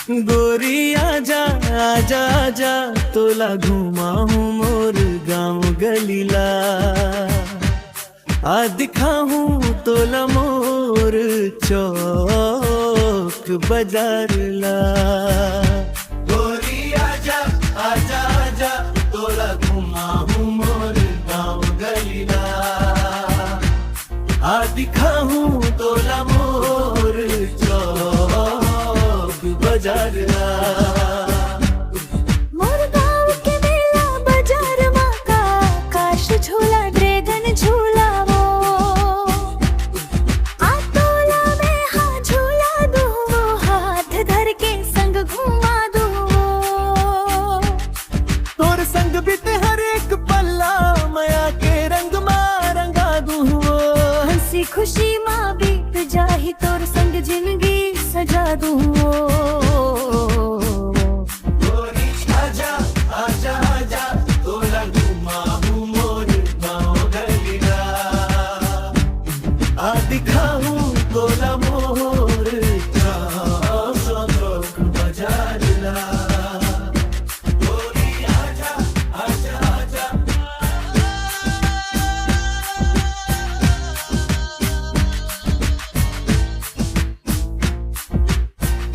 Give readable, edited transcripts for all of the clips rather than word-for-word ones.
गोरी आजा आजा आजा तोला घुमाऊं मोर गाँव गलीला, आ दिखाऊं तोला मोर चौक बाजारला। गोरी आजा आजा आजा तोला घुमाऊं मोर गाँव गलीला, आ दिखाऊं तोला मोर चौक बाजारला। मोर गाँव के मेला बाजार माँ का काश झूला ड्रैगन झूला वो, आ तोला में हाँ झूला दूँ वो, हाथ धर के संग घुमा दूँ वो। तोर संग बीते हर एक पल्ला माया के रंग माँ रंगा दूँ वो। हंसी खुशी माँ बीत जाही तोर संग जिंदगी सजा दूँ वो। गोरी आजा आजा आजा तोला घुमाऊं मोर गाँव गलीला, आ दिखाऊं तोला मोर चौक बाजारला। गोरी आजा आजा आजा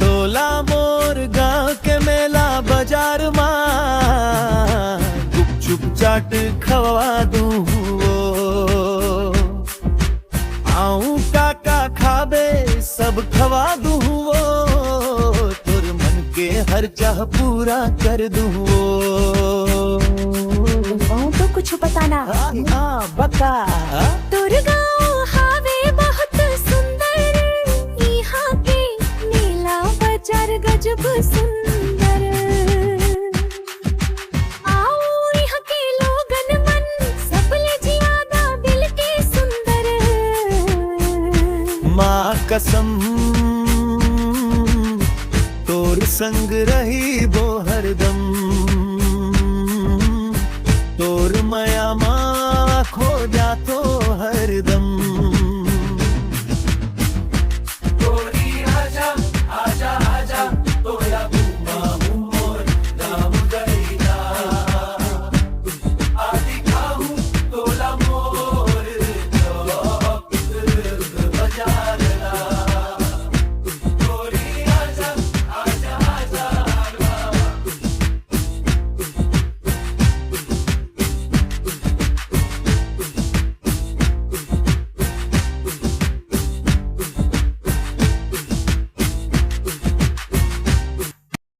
तोला मोर गाँव के मेला बाजार माँ गुपचुप चाट खवा दूँ वो। आऊं काका खाबे सब खवा दूँ वो, तोर मन के हर चाह पूरा कर दूँ वो। तो कुछ पता ना हाँ बता। तोर गाँव हावे बहुत सुंदर, यहाँ के मेला बाजार गजब सुंदर। आओ यहाँ के लोगन मन सबले ज्यादा दिल के सुंदर। माँ कसम तोर संग रही बो